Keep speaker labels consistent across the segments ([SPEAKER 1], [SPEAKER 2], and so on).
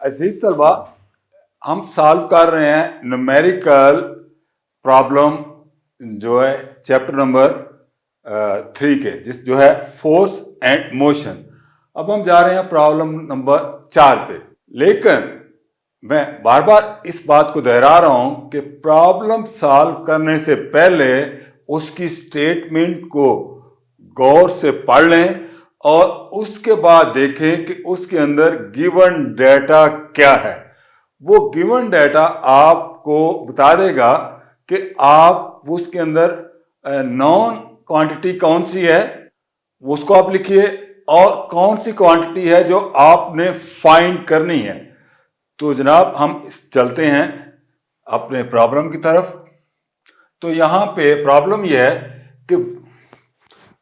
[SPEAKER 1] अजीज तलबा, हम सॉल्व कर रहे हैं न्यूमेरिकल प्रॉब्लम जो है चैप्टर नंबर 3 के, जो है फोर्स एंड मोशन। अब हम जा रहे हैं प्रॉब्लम नंबर 4 पे। लेकिन मैं बार बार इस बात को दोहरा रहा हूं कि प्रॉब्लम सॉल्व करने से पहले उसकी स्टेटमेंट को गौर से पढ़ लें और उसके बाद देखें कि उसके अंदर गिवन डेटा क्या है। वो गिवन डेटा आपको बता देगा कि आप उसके अंदर नॉन क्वांटिटी कौन सी है उसको आप लिखिए और कौन सी क्वांटिटी है जो आपने फाइंड करनी है। तो जनाब हम चलते हैं अपने प्रॉब्लम की तरफ। तो यहां पे प्रॉब्लम यह है कि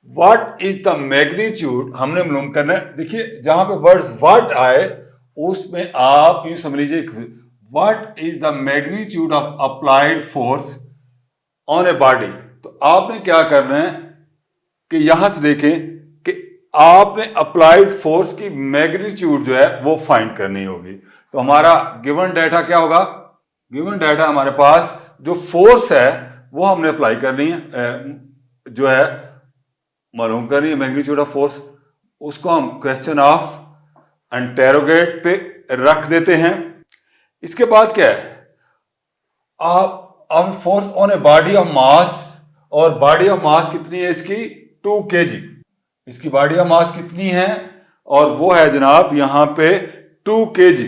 [SPEAKER 1] व्हाट इज द मैग्नीट्यूड हमने मालूम करना है। देखिए जहां पे वर्ड्स व्हाट आए उसमें आप यूं समझ लीजिए what is the magnitude of applied force on a body. तो आपने क्या करना है कि यहां से देखें कि आपने अप्लाइड फोर्स की मैग्नीट्यूड जो है वो फाइंड करनी होगी। तो हमारा गिवन डाटा क्या होगा? गिवन डाटा हमारे पास जो फोर्स है वो हमने अप्लाई करनी है, जो है मालूम करनी है मैग्नीट्यूड ऑफ फोर्स। उसको हम क्वेश्चन ऑफ इंटेरोगेट पे रख देते हैं। इसके बाद क्या है, आप force on a body of mass, और बॉडी ऑफ मास कितनी है इसकी 2 kg। इसकी बॉडी ऑफ मास कितनी है और वो है जनाब यहां पे 2 kg।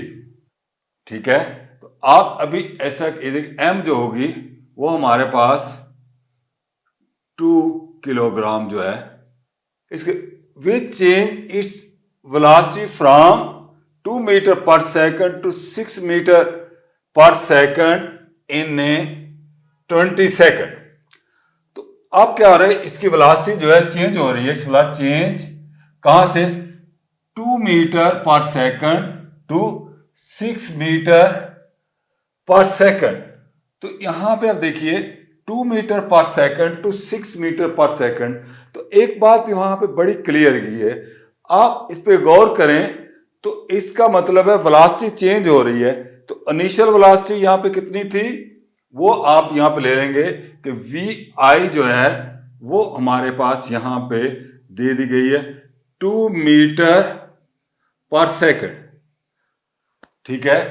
[SPEAKER 1] ठीक है, तो आप अभी ऐसा एम जो होगी वो हमारे पास 2 किलोग्राम जो है इसके which change its velocity from 2 metre पर सेकंड टू 6 मीटर पर सेकंड इन ए 20 सेकंड। तो अब क्या हो रहा है, इसकी वेलोसिटी जो है चेंज हो रही है। इस वेलोसिटी चेंज कहां से 2 मीटर पर सेकंड टू 6 मीटर पर सेकंड। तो यहां पे आप देखिए 2 मीटर पर सेकंड टू 6 मीटर पर सेकंड। तो एक बात वहां पे बड़ी क्लियर की है, आप इस पे गौर करें तो इसका मतलब है वेलोसिटी चेंज हो रही है। तो इनिशियल वेलोसिटी यहां पे कितनी थी वो आप यहां पे ले लेंगे कि वी आई जो है वो हमारे पास यहां पे दे दी गई है 2 मीटर पर सेकंड। ठीक है,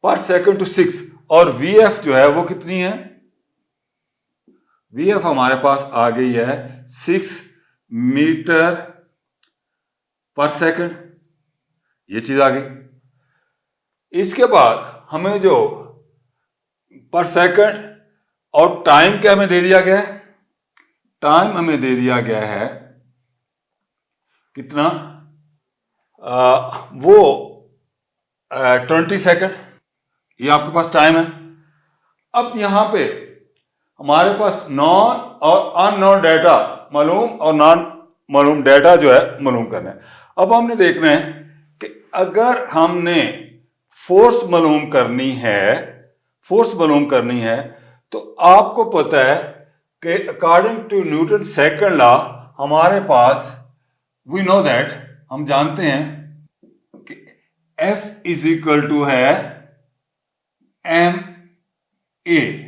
[SPEAKER 1] पर सेकंड टू 6। और वी एफ जो है वो कितनी है, वी एफ हमारे पास आ गई है 6 मीटर पर सेकंड। ये चीज आ गई। इसके बाद हमें जो पर सेकंड और टाइम क्या हमें दे दिया गया है, टाइम हमें दे दिया गया है कितना, वो 20 सेकंड। ये आपके पास टाइम है। अब यहां पे हमारे पास नॉन और अननोन डाटा मालूम और नॉन मालूम डाटा जो है मालूम करना है। अब हमने देखना है कि अगर हमने फोर्स मालूम करनी है, फोर्स मालूम करनी है तो आपको पता है कि according to Newton second law हमारे पास वी नो दैट, हम जानते हैं कि F इज इक्वल टू है एम ए।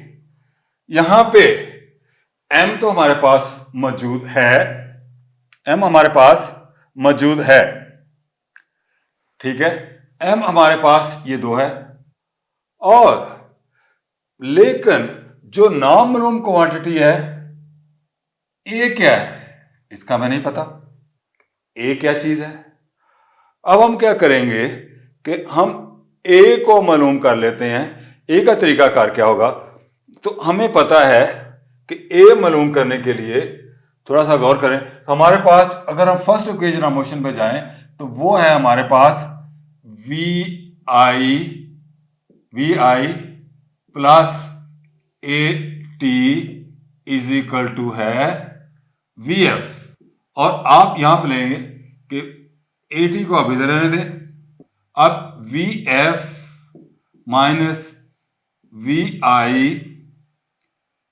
[SPEAKER 1] यहां पे m तो हमारे पास मौजूद है, m हमारे पास मौजूद है। ठीक है, m हमारे पास ये 2 है। और लेकिन जो नॉन मालूम क्वांटिटी है a क्या है इसका हमें नहीं पता, a क्या चीज है। अब हम क्या करेंगे कि हम a को मालूम कर लेते हैं। a का तरीकाकार क्या होगा, तो हमें पता है कि a मालूम करने के लिए थोड़ा सा गौर करें। तो हमारे पास अगर हम फर्स्ट इक्वेशन ऑफ मोशन पे जाएं तो वो है हमारे पास V I plus A T is equal to है वी एफ। और आप यहां पर लेंगे कि ए टी को आप इधर रहने दें। अब V F minus V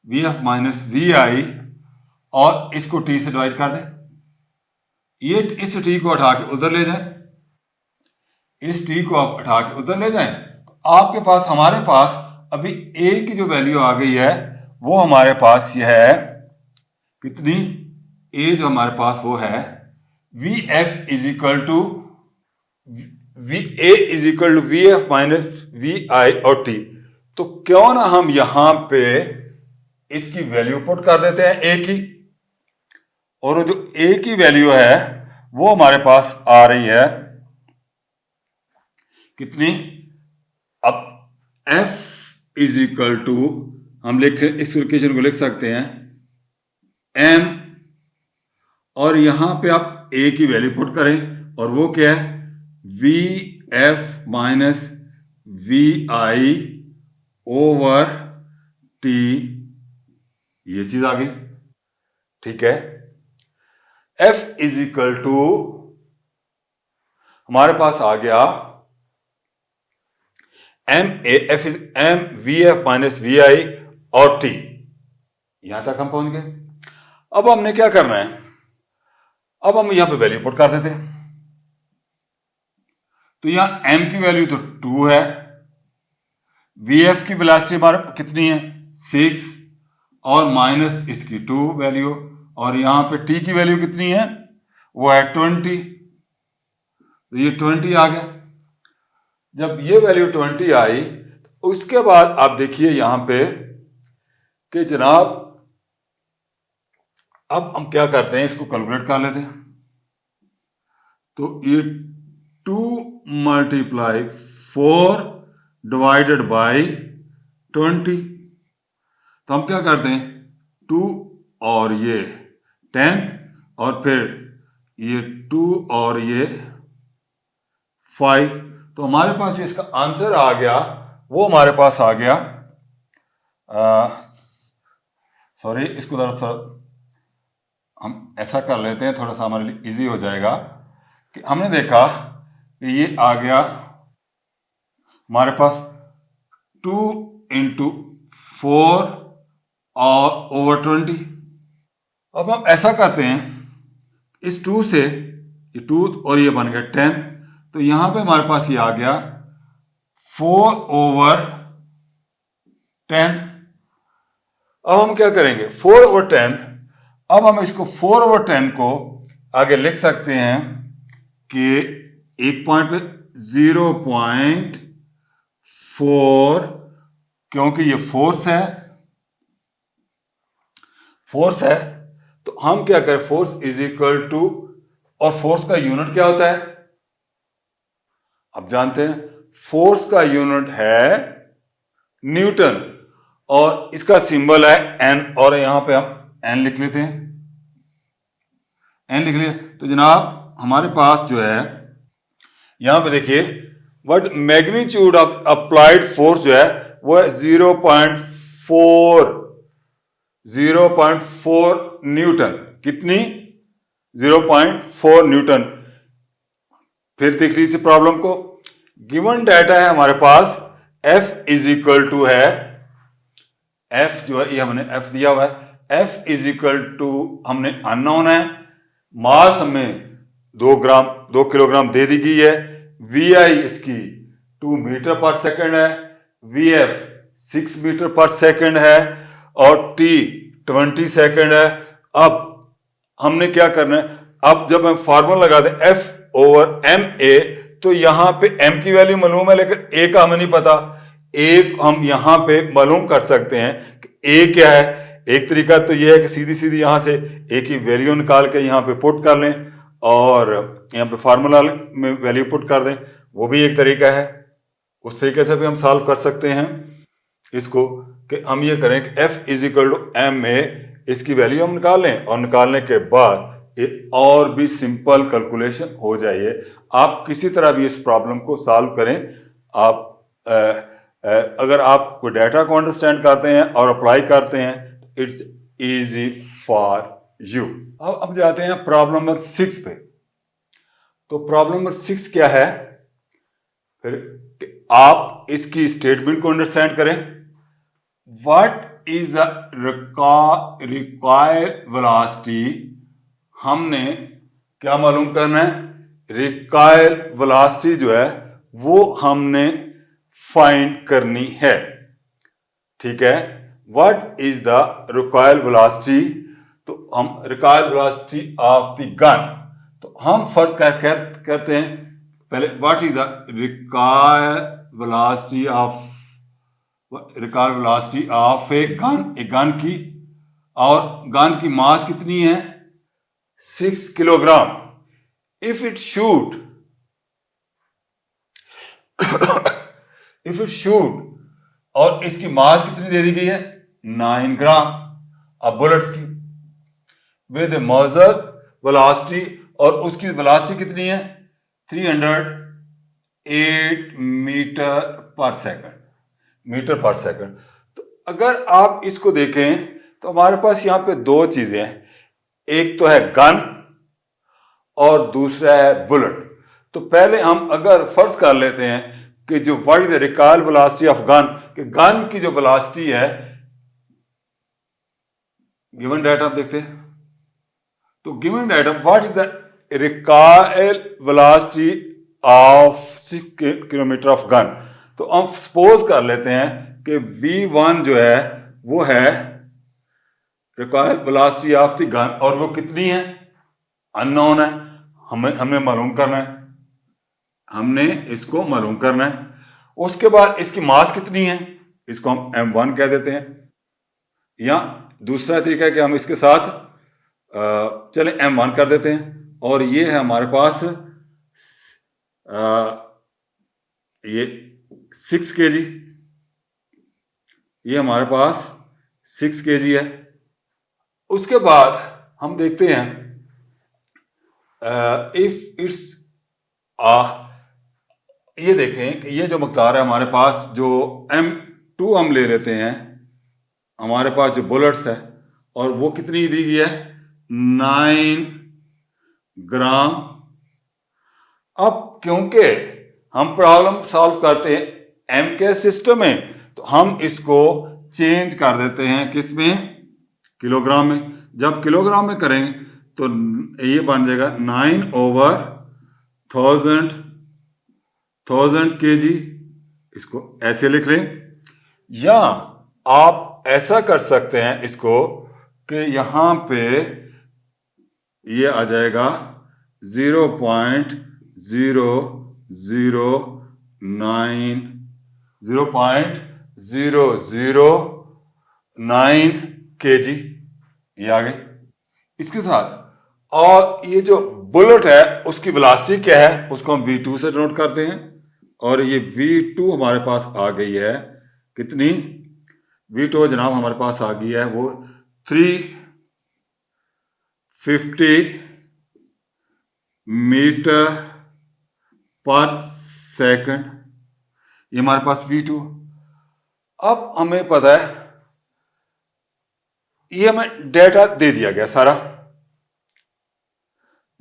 [SPEAKER 1] F minus we I, और इसको टी से डिवाइड कर दें। ये इस टी को उठा के उधर ले जाए। इस टी को आप उठा के उधर ले जाएं तो आपके पास, हमारे पास अभी ए की जो वैल्यू आ गई है वो हमारे पास ये है कितनी, ए जो हमारे पास वो है we F is equal to V A is equal to V F minus we I और टी। तो क्यों ना हम यहां पे इसकी वैल्यू पुट कर देते हैं ए की, और जो ए की वैल्यू है वो हमारे पास आ रही है कितनी, अब f इज इक्वल टू, हम लिख इस इक्वेशन को लिख सकते हैं m, और यहां पे आप a की वैल्यू पुट करें और वो क्या है V F minus we i over t, ये चीज आ गई। ठीक है, f इज इक्वल टू हमारे पास आ गया M V F minus we I और टी, यहां तक हम पहुंच गए। अब हमने क्या करना है, अब हम यहां पे वैल्यू पुट कर देते हैं। तो यहां m की वैल्यू तो 2 है, वी एफ की वेलोसिटी हमारे कितनी है 6, और माइनस इसकी 2 वैल्यू, और यहां पे t की वैल्यू कितनी है वो है 20, तो ये 20 आ गया। जब ये वैल्यू 20 आई तो उसके बाद आप देखिए यहां पे कि जनाब अब हम क्या करते हैं, इसको कैलकुलेट कर लेते हैं। तो ये 2 मल्टीप्लाई 4 डिवाइडेड बाई 20, तो हम क्या करते हैं 2 और ये 10 और फिर ये 2 और ये 5, तो हमारे पास जो इसका आंसर आ गया वो हमारे पास आ गया, सॉरी इसको थोड़ा सा हम ऐसा कर लेते हैं, थोड़ा सा हमारे लिए इजी हो जाएगा। कि हमने देखा कि ये आ गया हमारे पास 2 इंटू 4 और ओवर 20। अब हम ऐसा करते हैं, इस 2 से ये 2 और ये बन गया 10, तो यहां पे हमारे पास ये आ गया 4 ओवर 10। अब हम क्या करेंगे 4 ओवर 10, अब हम इसको 4 ओवर 10 को आगे लिख सकते हैं कि एक पॉइंट पे 0.4, क्योंकि ये फोर्स है, तो हम क्या करें फोर्स इज इक्वल टू, और फोर्स का यूनिट क्या होता है आप जानते हैं, फोर्स का यूनिट है न्यूटन, और इसका सिंबल है एन, और यहां पे हम एन लिख लेते हैं, एन लिख लिया। तो जनाब हमारे पास जो है यहां पे देखिए what magnitude of applied force जो है वो है 0.4 न्यूटन, कितनी 0.4 न्यूटन। फिर देख लीजिए प्रॉब्लम को, गिवन डाटा है हमारे पास F इज इक्वल टू है, F जो है ये हमने F दिया हुआ है, F इज इक्वल टू हमने अननोन है, मास हमें 2 किलोग्राम दे दी गई है, VI इसकी 2 मीटर पर सेकंड है, VF 6 मीटर पर सेकंड है, और T 20 सेकंड है। अब हमने क्या करना है, अब जब हम फार्मूला लगाते हैं F ओवर MA, तो यहां पे M की वैल्यू मालूम है लेकिन A का हमें नहीं पता। A हम यहां पे मालूम कर सकते हैं कि A क्या है। एक तरीका तो यह है कि सीधी सीधी यहां से A की वैल्यू निकाल के यहां पे पुट कर लें और यहां पे फार्मूला में वैल्यू पुट कर दें, वो भी एक तरीका है। उस तरीके से भी हम सॉल्व कर सकते हैं इसको, कि हम ये करें कि F is equal to MA, इसकी वैल्यू हम निकाल लें और निकालने के बाद और भी सिंपल कैलकुलेशन हो जाइए। आप किसी तरह भी इस प्रॉब्लम को सॉल्व करें। आप अगर आप कोई डाटा को अंडरस्टैंड करते हैं और अप्लाई करते हैं, इट्स इजी फॉर यू। अब जाते हैं प्रॉब्लम नंबर 6 पे। तो प्रॉब्लम नंबर 6 क्या है, फिर आप इसकी स्टेटमेंट को अंडरस्टैंड करें। What is the required velocity, हमने क्या मालूम करना है, रिक्वायर्ड वेलोसिटी जो है वो हमने फाइंड करनी है। ठीक है, what is the recoil velocity? तो हम recoil velocity of the gun, तो हम फर्क करते हैं पहले, what is the recoil velocity of a gun की, और गन की मास कितनी है? 6 किलोग्राम। इफ इट शूट और इसकी मास कितनी दे दी गई है? 9 ग्राम अब बुलेट्स की, विद मेजर वेलोसिटी, और उसकी वेलोसिटी कितनी है? 308 मीटर पर सेकंड। तो अगर आप इसको देखें तो हमारे पास यहाँ पे दो चीजें हैं, एक तो है गन और दूसरा है बुलेट। तो पहले हम अगर फर्ज कर लेते हैं कि जो what is the recoil velocity of gun, कि गन की जो वेलोसिटी है, गिवन डाटा आप देखते हैं, तो given data what is the recoil velocity of 6 kilometre of gun. तो हम सपोज कर लेते हैं कि V1 जो है वो है recoil velocity of the gun, और वो कितनी है? अननोन है, हमने मालूम करना है, हमने इसको मालूम करना है। उसके बाद इसकी मास कितनी है? इसको हम M1 कह देते हैं, या दूसरा तरीका है कि हम इसके साथ चलें M1 कर देते हैं, और ये है हमारे पास ये 6 kg, ये हमारे पास 6 kg है। उसके बाद हम देखते हैं इफ इट्स ये देखें कि ये जो मकदार है हमारे पास, जो M2 हम ले लेते हैं, हमारे पास जो बुलेट्स है, और वो कितनी दी गई है? 9 ग्राम। अब क्योंकि हम प्रॉब्लम सॉल्व करते हैं M के सिस्टम में, तो हम इसको चेंज कर देते हैं किस में? किलोग्राम में। जब किलोग्राम में करेंगे तो ये बन जाएगा 9/1000 kg। इसको ऐसे लिख लें, या आप ऐसा कर सकते हैं इसको कि यहां पे ये आ जाएगा 0.009 kg, ये आ गई इसके साथ। और ये जो बुलेट है उसकी वेलोसिटी क्या है? उसको हम V2 से नोट करते हैं, और ये V2 हमारे पास आ गई है कितनी? V2 जनाब हमारे पास आ गई है वो 350 मीटर पर सेकंड, ये हमारे पास V2। अब हमें पता है, ये हमें डेटा दे दिया गया सारा।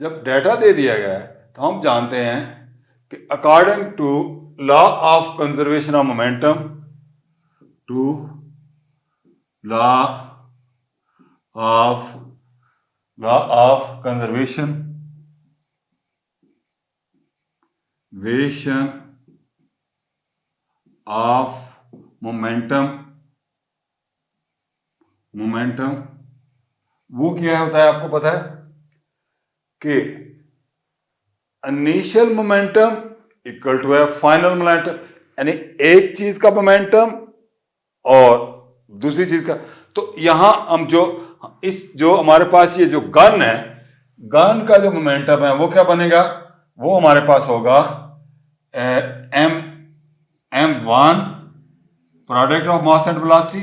[SPEAKER 1] जब डेटा दे दिया गया है तो हम जानते हैं कि according to law of conservation of momentum, law of conservation of momentum, वो क्या होता है आपको पता है कि इनिशियल मोमेंटम इक्वल टू है फाइनल मोमेंटम, यानी एक चीज का मोमेंटम और दूसरी चीज का। तो यहां हम जो हमारे पास ये जो गन है, गन का जो मोमेंटम है वो क्या बनेगा? वो हमारे पास होगा M1 product of mass and velocity,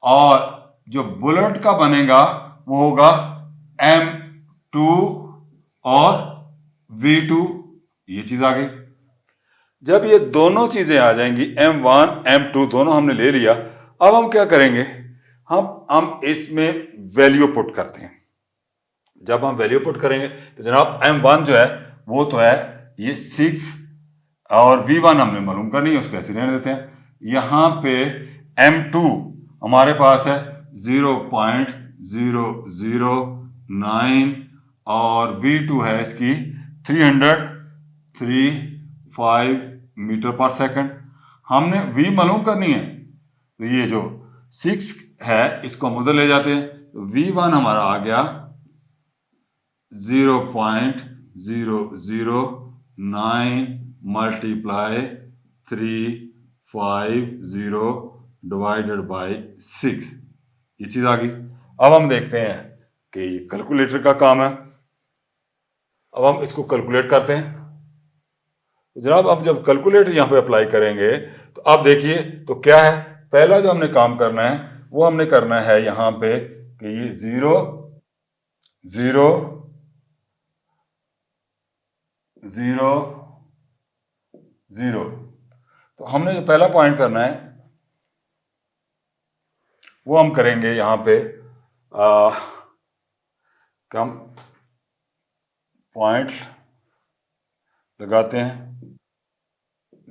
[SPEAKER 1] और जो बुलेट का बनेगा वो होगा M2 और V2, ये चीज आ गई। जब ये दोनों चीजें आ जाएंगी, M1 M2 दोनों हमने ले लिया, अब हम क्या करेंगे? हम इसमें वैल्यू पुट करते हैं। जब हम वैल्यू पुट करेंगे तो जनाब M1 जो है वो तो है ये 6, और V1 हमने मालूम करनी है, उसको ऐसे रहने देते हैं। यहां पे M2 हमारे पास है 0.009, और V2 है इसकी 350 मीटर पर सेकंड। हमने v मालूम करनी है, तो ये जो 6 है इसको हम उधर ले जाते हैं, तो v1 हमारा आ गया 0.0009 मल्टीप्लाई 350 डिवाइडेड बाई 6, ये चीज आ गई। अब हम देखते हैं कि ये कैलकुलेटर का काम है। अब हम इसको कैलकुलेट करते हैं। तो जनाब अब जब कैलकुलेटर यहाँ पे अप्लाई करेंगे तो अब देखिए तो क्या है, पहला जो हमने काम करना है वो हमने करना है यहाँ पे कि ये 0 0 0 0, तो हमने जो पहला पॉइंट करना है वो हम करेंगे यहाँ पे हम पॉइंट लगाते हैं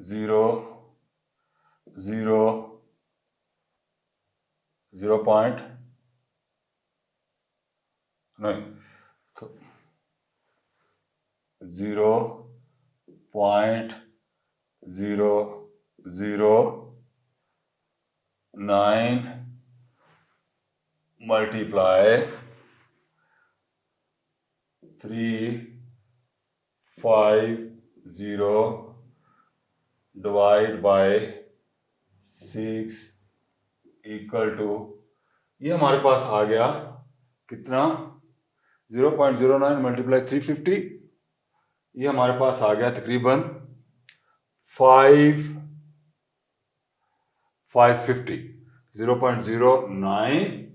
[SPEAKER 1] 0 0 0 पॉइंट नहीं तो 0.0009 multiply 350 divide by 6 equal to, ये हमारे पास आ गया कितना 0.09 मल्टीप्लाई 350, ये हमारे पास आ गया तकरीबन 550 0.09।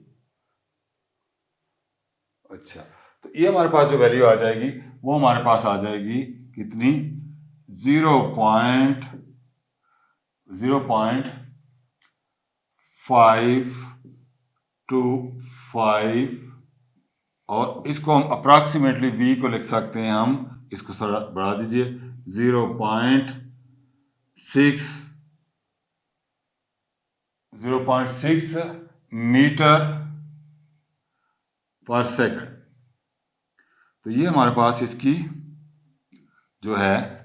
[SPEAKER 1] अच्छा, तो ये हमारे पास जो वैल्यू आ जाएगी वो हमारे पास आ जाएगी कितनी 0.05 to 5, और इसको हम अप्रॉक्सीमेटली v को लिख सकते हैं, हम इसको थोड़ा बढ़ा दीजिए 0.6 मीटर पर सेकंड। तो ये हमारे पास इसकी जो है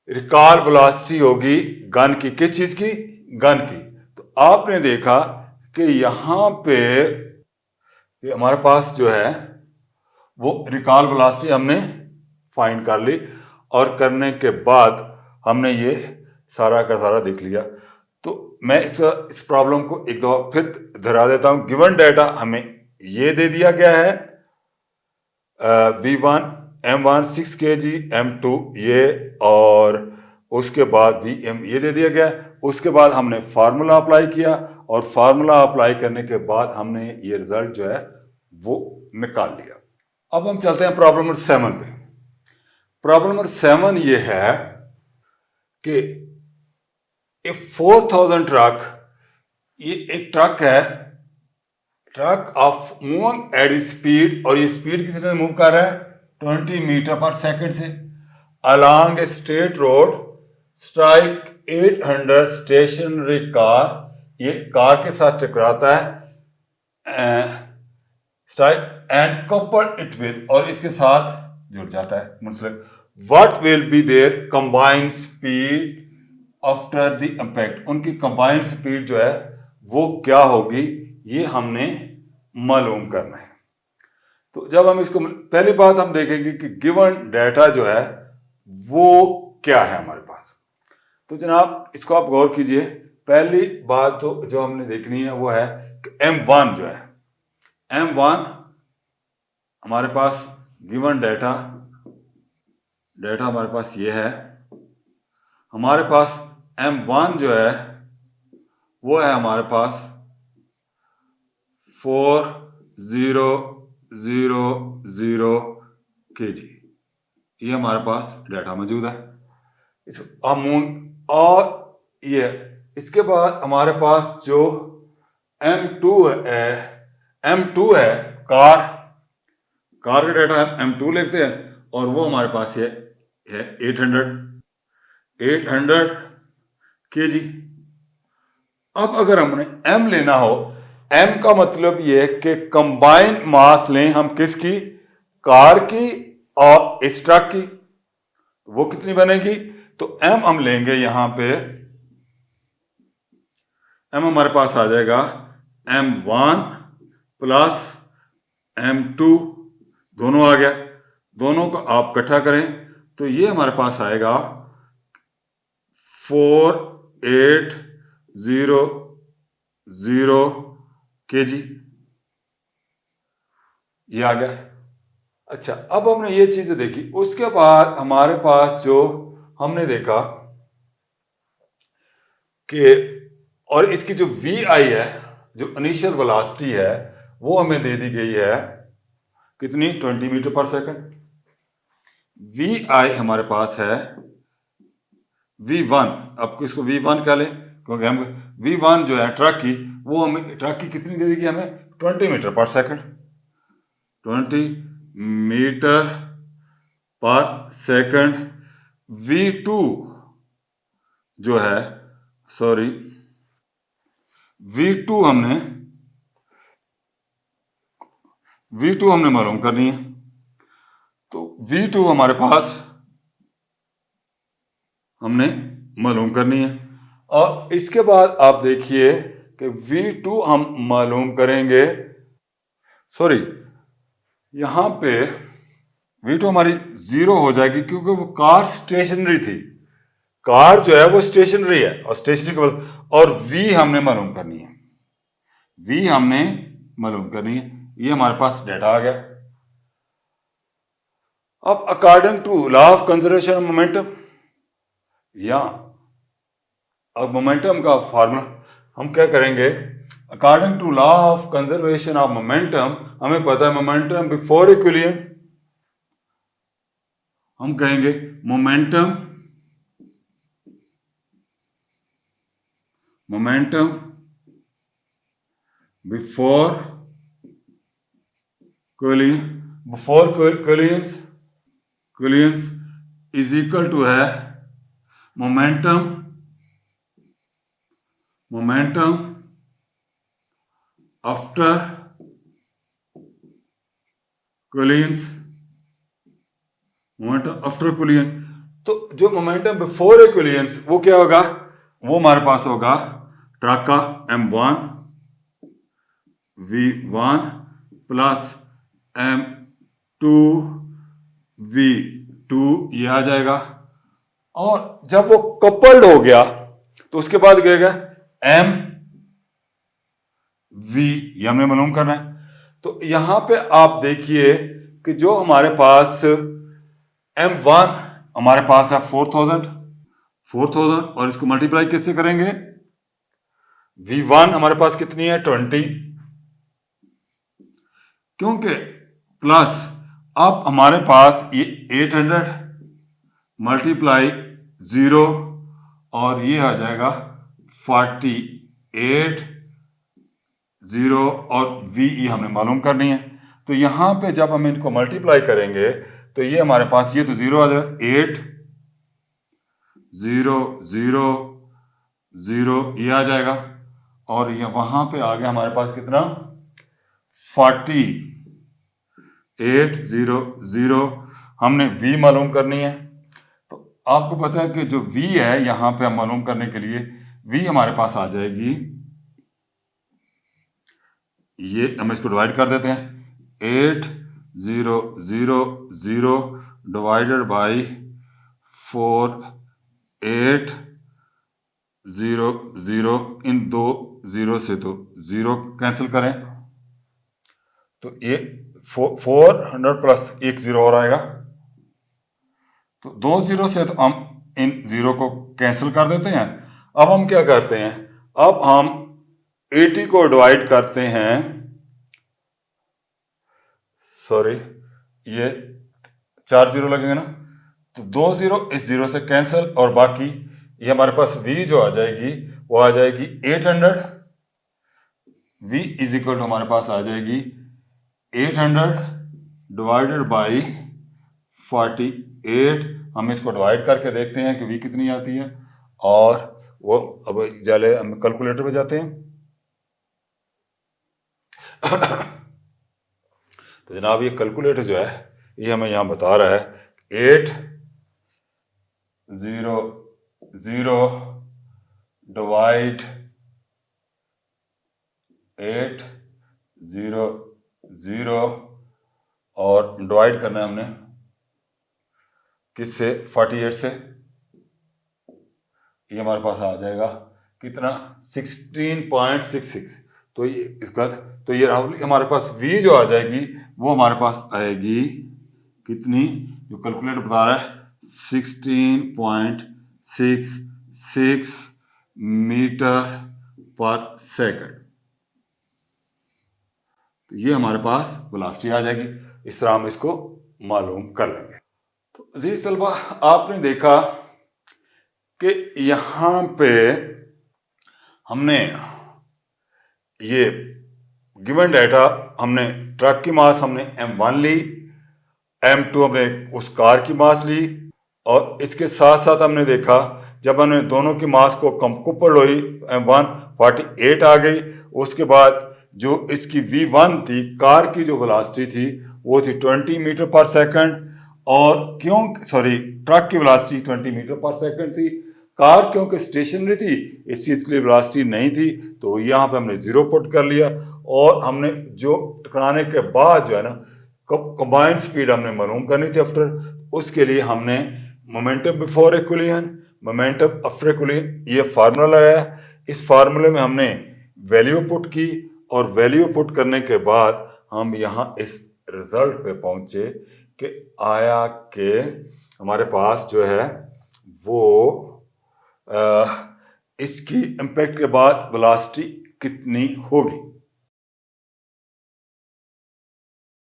[SPEAKER 1] रिकॉल वेलोसिटी होगी गन की। किस चीज की? गन की। तो आपने देखा कि यहां पे हमारे पास जो है वो रिकॉल वेलोसिटी हमने फाइंड कर ली, और करने के बाद हमने ये सारा का सारा देख लिया। तो मैं इस प्रॉब्लम को एक दफा फिर दोहरा देता हूं। गिवन डाटा हमें ये दे दिया गया है V1 M1 6 kg, M2 ये, और उसके बाद VM ये दे दिया गया। उसके बाद हमने फार्मूला अप्लाई किया, और फार्मूला अप्लाई करने के बाद हमने ये रिजल्ट जो है वो निकाल लिया। अब हम चलते हैं प्रॉब्लम नंबर 7 पे। प्रॉब्लम नंबर 7 ये है कि 4000 ट्रक, ये एक ट्रक है, truck of moving at speed, और ये स्पीड कितने मूव कर रहा है 20 मीटर पर सेकंड से, along a straight road, strike 800 stationary car, ये कार के साथ टकराता है, strike and couple it with, और इसके साथ जुड़ जाता है मुंसलिक। What will be there combined speed after the impact, उनकी कंबाइंड स्पीड जो है वो क्या होगी, ये हमने मालूम करना है। तो जब हम इसको, पहली बात हम देखेंगे कि गिवन डाटा जो है वो क्या है हमारे पास। तो जनाब इसको आप गौर कीजिए। पहली बात तो जो हमने देखनी है वो है कि M1 जो है, M1 हमारे पास गिवन डाटा हमारे पास ये है। हमारे पास M1 जो है वो है हमारे पास 4000 kg, ये हमारे पास डाटा मौजूद है। और ये इसके बाद हमारे पास जो M2 है कार का डाटा M2 लिखते हैं, और वो हमारे पास ये है 800 kg। अब अगर हमने M लेना हो, M का मतलब ये है कि कंबाइंड मास लें हम किसकी, कार की और इस ट्रक की। वो कितनी बनेगी तो m हम लेंगे यहां पे, m हमारे पास आ जाएगा m1 प्लस m2, दोनों आ गया, दोनों को आप इकट्ठा करें तो ये हमारे पास आएगा 4800 kg, ये आ गया। अच्छा, अब हमने ये चीजें देखी, उसके बाद हमारे पास जो हमने देखा कि और इसकी जो वी आई है, जो इनिशियल वेलोसिटी है, वो हमें दे दी गई है कितनी, 20 मीटर पर सेकंड। वी आई हमारे पास है V1, अब इसको V1 कह लें क्योंकि हम V1 जो है ट्रक की, वो हमें ट्रक की कितनी दे देगी हमें, 20 मीटर पर सेकंड, 20 मीटर पर सेकंड। V2 जो है, सॉरी, V2 हमने मालूम करनी है। तो V2 हमारे पास हमने मालूम करनी है, और इसके बाद आप देखिए कि V2 हम मालूम करेंगे, सॉरी, यहां पे V2 हमारी 0 हो जाएगी क्योंकि वो कार स्टेशनरी थी, कार जो है वो स्टेशनरी है, और स्टेशनरी के बाद और V हमने मालूम करनी है, V हमने मालूम करनी है। ये हमारे पास डेटा आ गया। अब according to law of conservation of momentum, या अब मोमेंटम का फार्मूला हम क्या करेंगे, according to law of conservation of momentum, हमें पता है मोमेंटम बिफोर इक्विलिब्रियम, हम कहेंगे momentum before collisions is equal to है मोमेंटम आफ्टर कोलियंस, तो जो मोमेंटम बिफोर इक्विलिब्रियम वो क्या होगा, वो हमारे पास होगा ट्रक का m1 v1 plus m2 v2, ये आ जाएगा। और जब वो कपल्ड हो गया तो उसके बाद क्या होगा, m v, ये हमने मालूम करना है। तो यहां पे आप देखिए कि जो हमारे पास m1 हमारे पास है 4000, और इसको मल्टीप्लाई कैसे करेंगे, v1 हमारे पास कितनी है 20, क्योंकि प्लस अब हमारे पास ये 800 मल्टीप्लाई 0, और ये आ जाएगा 48,0, और v ये हमने मालूम करनी है। तो यहां पे जब हम इनको मल्टीप्लाई करेंगे तो ये हमारे पास, ये तो 0 आ जाएगा, 8,0,0,0 ये आ जाएगा, और ये वहां पे आ गया हमारे पास कितना, 48,0,0, हमने v मालूम करनी है। तो आपको पता है कि जो v है यहां पे हम मालूम करने के लिए v हमारे पास आ जाएगी, ये हम इसको डिवाइड कर देते हैं, 8,0,0,0 डिवाइडेड बाई 4,8,0,0, इन दो जीरो से तो जीरो कैंसिल करें तो ये 400 प्लस 1 0 और आएगा, तो 2 0 से तो हम इन जीरो को कैंसिल कर देते हैं। अब हम क्या करते हैं, अब हम 80 को डिवाइड करते हैं, सॉरी ये 4 0 लगेंगे ना, तो 2 0 इस 0 से कैंसिल, और बाकी ये हमारे पास v जो आ जाएगी वो आ जाएगी 800, v इज इक्वल टू हमारे पास आ जाएगी 800 डिवाइडेड बाई 48। हम इसको डिवाइड करके देखते हैं कि v कितनी आती है, और वो अब जाले हम कैलकुलेटर पे जाते हैं तो जनाब ये कैलकुलेटर जो है ये हमें यहाँ बता रहा है 0 0 डिवाइड 8 0 0 और डिवाइड करना है हमने किससे 48 से। ये हमारे पास आ जाएगा कितना 16.66। तो ये इसका तो ये हमारे पास v जो आ जाएगी वो हमारे पास आएगी कितनी, जो कैलकुलेटर बता रहा है 16.66 मीटर पर सेकंड। तो ये हमारे पास वेलोसिटी आ जाएगी। इस तरह हम इसको मालूम कर लेंगे। तो अजीज तलबा, आपने देखा कि यहाँ पे हमने ये गिवन डाटा, हमने ट्रक की मास हमने M1 ली, M2 हमने उस कार की मास ली, और इसके साथ साथ हमने देखा जब हमने दोनों की मास को कंपेयर हुई M1 48 आ गई। उसके बाद जो इसकी V1 थी, कार की जो वेलोसिटी थी वो थी 20 मीटर पर सेकंड, और ट्रक की वेलोसिटी 20 मीटर पर सेकंड थी। कार क्योंकि स्टेशनरी थी, इस चीज के लिए वेलोसिटी नहीं थी, तो यहाँ पे हमने 0 पुट कर लिया। और हमने जो टकराने के बाद जो है ना कंबाइंड स्पीड हमने मालूम करनी थी आफ्टर, उसके लिए हमने momentum before equilibrium, momentum after equilibrium, ये फार्मूला है। इस फार्मूले में हमने वैल्यू पुट की, और वैल्यू पुट करने के बाद हम यहाँ इस रिजल्ट पे पहुंचे कि आया कि हमारे पास जो है वो इसकी इम्पैक्ट के बाद वेलोसिटी कितनी होगी।